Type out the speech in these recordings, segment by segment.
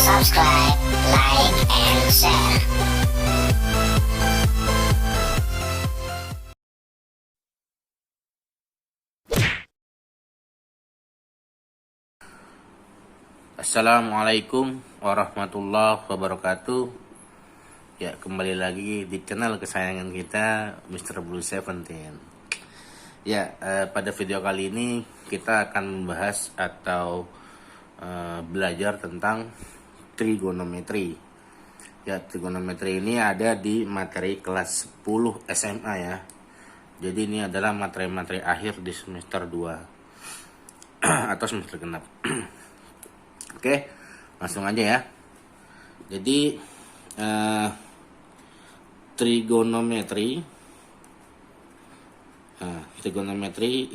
subscribe, like, and share. Assalamualaikum warahmatullahi wabarakatuh. Ya, kembali lagi di channel kesayangan kita, Mr. Blue 17. Ya, pada video kali ini kita akan membahas atau belajar tentang trigonometri. Ya, trigonometri ini ada di materi kelas 10 SMA ya. Jadi ini adalah materi-materi akhir di semester 2 atau semester genap. Oke, langsung aja ya. Jadi trigonometri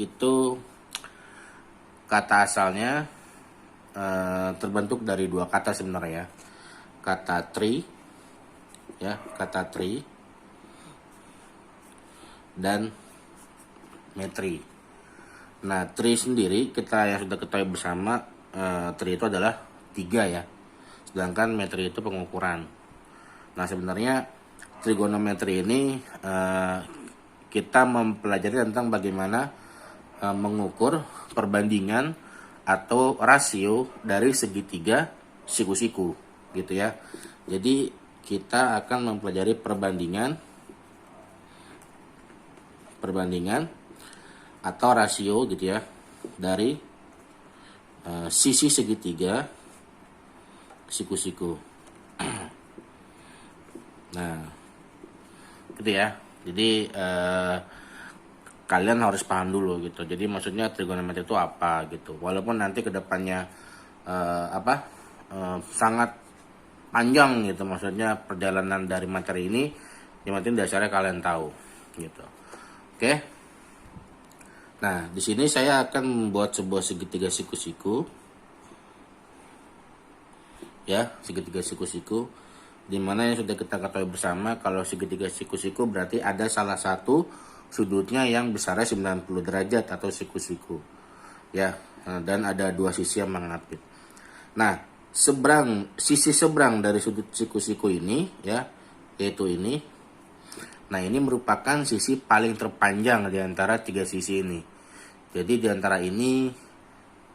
itu kata asalnya terbentuk dari dua kata sebenarnya. Kata tri dan metri. Nah, tri sendiri kita yang sudah ketahui bersama, tri itu adalah 3 ya. Sedangkan metri itu pengukuran. Nah, sebenarnya trigonometri ini kita mempelajari tentang bagaimana mengukur perbandingan atau rasio dari segitiga siku-siku gitu ya. Jadi kita akan mempelajari perbandingan atau rasio gitu ya dari sisi segitiga siku-siku. Nah, gitu ya. Jadi kalian harus paham dulu gitu. Jadi maksudnya trigonometri itu apa gitu. Walaupun nanti kedepannya sangat panjang gitu. Maksudnya perjalanan dari materi ini, yang penting dasarnya kalian tahu gitu. Oke. Nah, di sini saya akan membuat sebuah segitiga siku-siku. Ya, segitiga siku-siku, dimana yang sudah kita ketahui bersama kalau segitiga siku-siku berarti ada salah satu sudutnya yang besarnya 90 derajat atau siku-siku. Ya, dan ada dua sisi yang mengapit. Nah, sisi seberang dari sudut siku-siku ini ya, yaitu ini. Nah, ini merupakan sisi paling terpanjang di antara tiga sisi ini. Jadi di antara ini,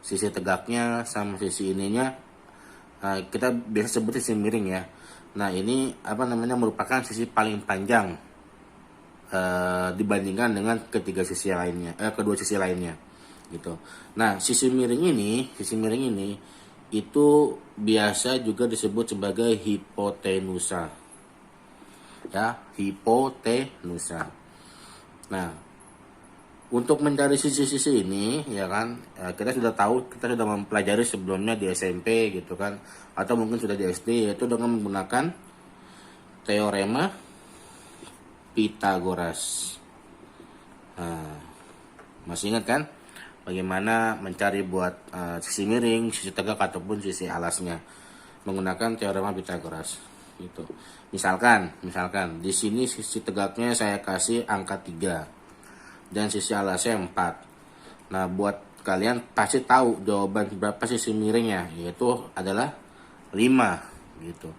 sisi tegaknya sama sisi ininya kita biasa sebut sisi miring ya. Nah, ini merupakan sisi paling panjang dibandingkan dengan kedua sisi lainnya gitu. Nah, sisi miring ini itu biasa juga disebut sebagai hipotenusa. Ya, hipotenusa. Nah, untuk mencari sisi-sisi ini ya kan, kita sudah mempelajari sebelumnya di SMP gitu kan, atau mungkin sudah di SD, yaitu dengan menggunakan teorema Pythagoras. Nah, masih ingat kan bagaimana mencari buat sisi miring, sisi tegak ataupun sisi alasnya menggunakan teorema Pythagoras gitu. Misalkan di sini sisi tegaknya saya kasih angka 3 dan sisi alasnya 4. Nah, buat kalian pasti tahu jawaban berapa sisi miringnya, yaitu adalah 5 gitu.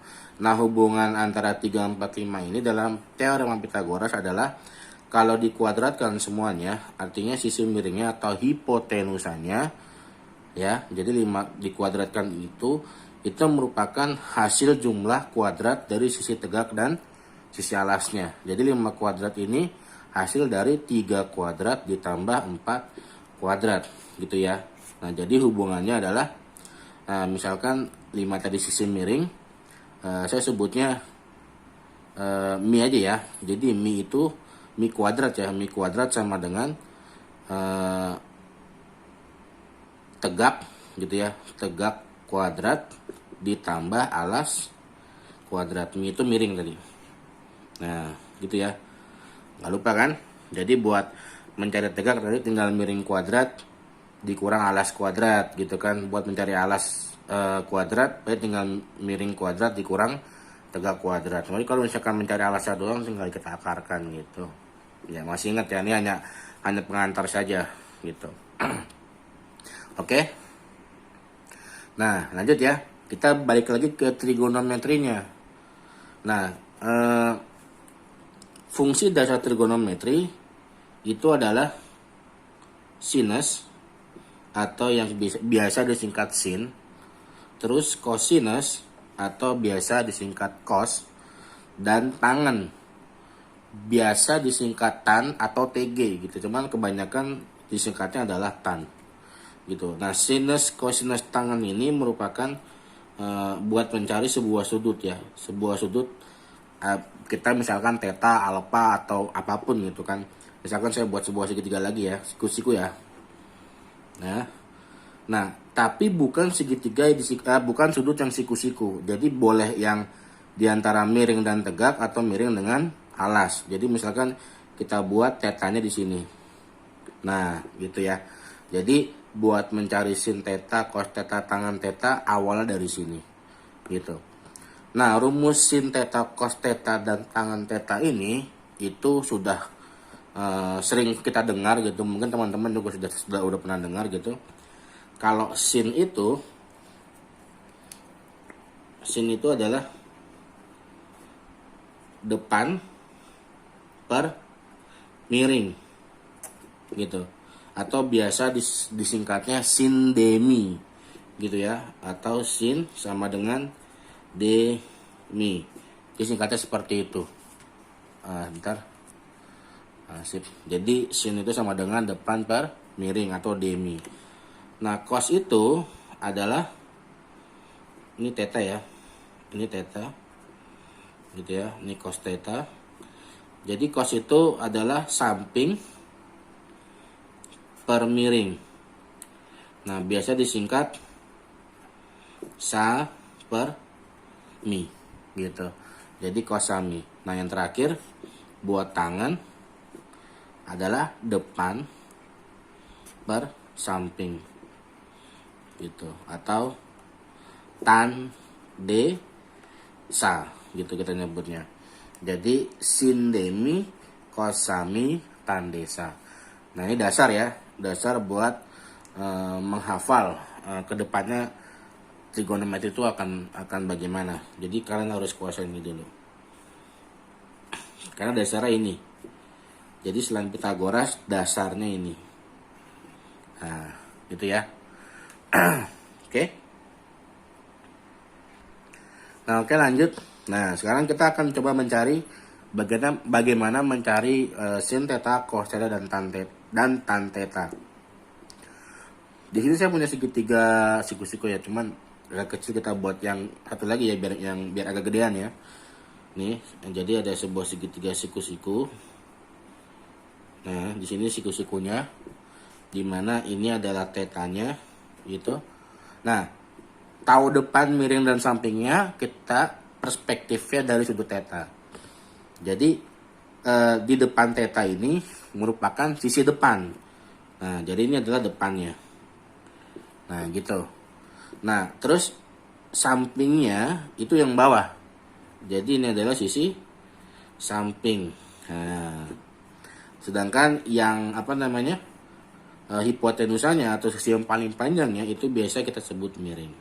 Nah, hubungan antara 3, 4, 5 ini dalam teorema Pythagoras adalah kalau dikuadratkan semuanya, artinya sisi miringnya atau hipotenusanya ya. Jadi 5 dikuadratkan itu merupakan hasil jumlah kuadrat dari sisi tegak dan sisi alasnya. Jadi 5 kuadrat ini hasil dari 3 kuadrat ditambah 4 kuadrat gitu ya. Nah, jadi hubungannya adalah misalkan 5 tadi sisi miring, saya sebutnya mi aja ya. Jadi mi itu mi kuadrat ya. Mi kuadrat sama dengan tegak gitu ya. Tegak kuadrat ditambah alas kuadrat. Mi itu miring tadi. Nah, gitu ya. Nggak lupa kan? Jadi buat mencari tegak tadi tinggal miring kuadrat dikurang alas kuadrat gitu kan. Buat mencari alas kuadrat tinggal miring kuadrat dikurang tegak kuadrat. Jadi kalau misalkan mencari alasnya doang tinggal kita akarkan gitu. Ya, masih ingat ya, ini hanya pengantar saja gitu. Oke. Nah, lanjut ya. kita balik lagi ke trigonometrinya. Nah, fungsi dasar trigonometri itu adalah sinus atau yang biasa disingkat sin, terus cosinus atau biasa disingkat cos, dan tangen biasa disingkat tan atau TG gitu. Cuman kebanyakan disingkatnya adalah tan gitu. Nah, sinus, cosinus, tangen ini merupakan buat mencari sebuah sudut ya. Sebuah sudut kita misalkan theta, alpha atau apapun gitu kan. Misalkan saya buat sebuah segitiga lagi ya, siku-siku ya. Nah, tapi bukan segitiga bukan sudut yang siku-siku. Jadi boleh yang diantara miring dan tegak atau miring dengan alas. Jadi misalkan kita buat tetanya di sini. Nah, gitu ya. Jadi buat mencari sin theta, cos theta, tangen theta awalnya dari sini. Gitu. Nah, rumus sin theta, cos theta, dan tangen theta ini itu sudah sering kita dengar gitu. Mungkin teman-teman juga sudah pernah dengar gitu. Kalau sin itu adalah depan per miring gitu, atau biasa disingkatnya sin demi gitu ya, atau sin sama dengan demi, disingkatnya seperti itu. Sip. Jadi sin itu sama dengan depan per miring atau demi. Nah, cos itu adalah ini theta ya, ini theta gitu ya, ini cos theta. Jadi cos itu adalah samping per miring. Nah, biasa disingkat sa per mi gitu. Jadi cosami. Nah, yang terakhir buat tangan adalah depan per samping gitu, atau tan de sa gitu kita nyebutnya. Jadi sin demi, cosami, tan desa. Nah, ini dasar ya, dasar buat menghafal kedepannya trigonometri itu akan bagaimana. Jadi kalian harus kuasain ini dulu. Karena dasarnya ini. Jadi selain Pitagoras, dasarnya ini. Nah, gitu ya. Oke. Nah, oke lanjut. Nah, sekarang kita akan coba mencari bagaimana mencari sin theta, cos theta, dan tan theta. Di sini saya punya segitiga siku-siku ya, cuman agak kecil, kita buat yang satu lagi ya biar agak gedean ya. Nih, jadi ada sebuah segitiga siku-siku. Nah, di sini siku-sikunya, dimana ini adalah tetanya gitu. Nah, tahu depan, miring, dan sampingnya kita perspektifnya dari sudut theta. Jadi di depan theta ini merupakan sisi depan. Nah, jadi ini adalah depannya. Nah, gitu. Nah, terus sampingnya itu yang bawah. Jadi ini adalah sisi samping. Nah, sedangkan yang hipotenusanya atau sisi yang paling panjangnya itu biasa kita sebut miring.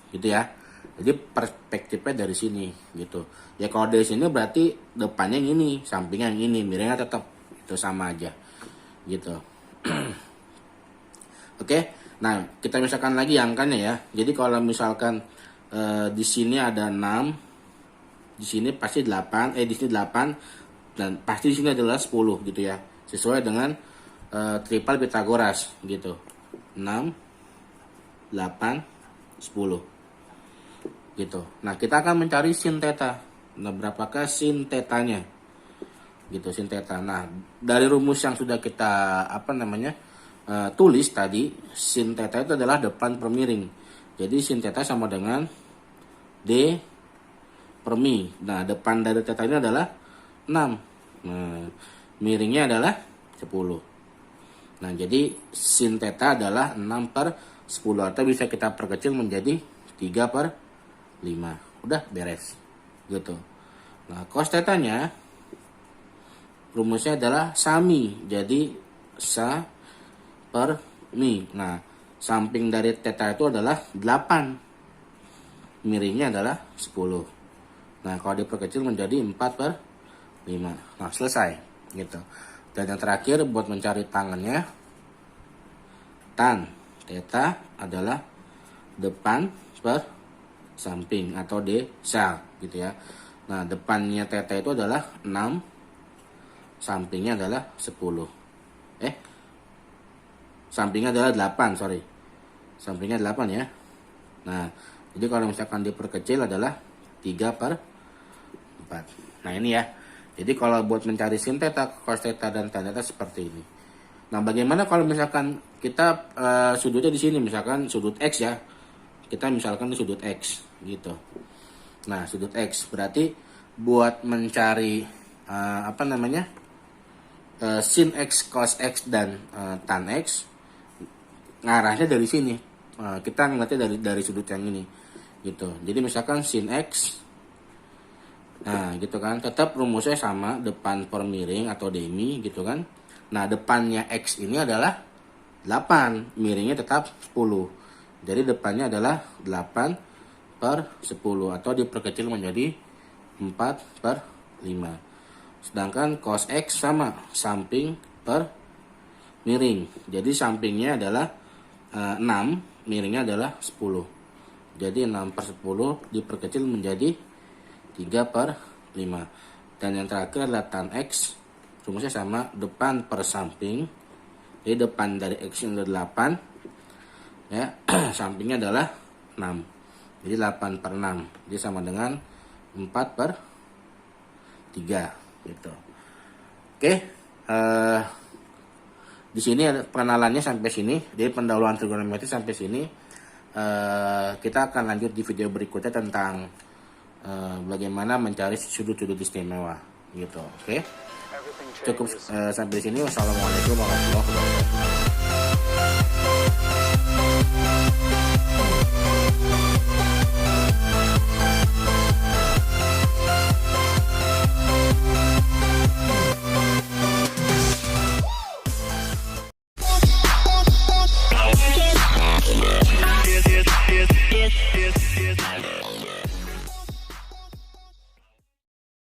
Gitu ya. Jadi perspektifnya dari sini gitu. Ya kalau dari sini berarti depannya yang ini, sampingnya yang ini, miringnya tetap itu sama aja. Gitu. Oke. Nah, kita misalkan lagi angkanya ya. Jadi kalau misalkan di sini ada 6, di sini pasti 8, di sini 8, dan pasti di sini adalah 10 gitu ya. Sesuai dengan triple Pitagoras gitu. 6, 8, 10 gitu. Nah, kita akan mencari sin theta. Nah, berapakah sin tetanya? Gitu, sin theta. Nah, dari rumus yang sudah kita tulis tadi, sin theta itu adalah depan per miring. Jadi sin theta sama dengan D per mi. Nah, depan dari theta ini adalah 6. Nah, miringnya adalah 10. Nah, jadi sin theta adalah 6 per 10. Atau bisa kita perkecil menjadi 3 per 5. Udah beres. Gitu. Nah, cos tetanya rumusnya adalah sami. Jadi sa per mi. Nah, samping dari theta itu adalah 8. miringnya adalah 10. Nah, kalau diperkecil menjadi 4/5. Nah, selesai gitu. Dan yang terakhir buat mencari tangannya, tan theta adalah depan per samping atau D-sel gitu ya. Nah, depannya theta itu adalah 6, sampingnya adalah 10. Sampingnya adalah 8, sorry. Sampingnya 8 ya. Nah, jadi kalau misalkan diperkecil adalah 3/4. Nah, ini ya. Jadi kalau buat mencari sin theta, cos theta, dan tan theta seperti ini. Nah, bagaimana kalau misalkan kita sudutnya di sini, misalkan sudut X ya. Kita misalkan di sudut X gitu. Nah, sudut X berarti buat mencari sin X, cos X, dan tan X, ngarahnya dari sini. Kita ngeliatnya dari sudut yang ini gitu. Jadi misalkan sin X, nah gitu kan, tetap rumusnya sama, depan per miring atau demi gitu kan. Nah, depannya X ini adalah 8, miringnya tetap 10. Jadi depannya adalah 8/10 atau diperkecil menjadi 4/5. Sedangkan cos X sama, samping per miring. Jadi sampingnya adalah 6, miringnya adalah 10. Jadi 6/10 diperkecil menjadi 3/5. Dan yang terakhir adalah tan X. Rumusnya sama, depan per samping. Jadi depan dari X ini adalah 8 ya. Sampingnya adalah 6. Jadi 8/6. Jadi sama dengan 4/3 gitu. Oke. Di sini ada pengenalannya sampai sini. Jadi pendahuluan trigonometri sampai sini. Kita akan lanjut di video berikutnya tentang bagaimana mencari sudut-sudut istimewa gitu. Oke. Cukup sampai sini. Wassalamualaikum warahmatullahi wabarakatuh.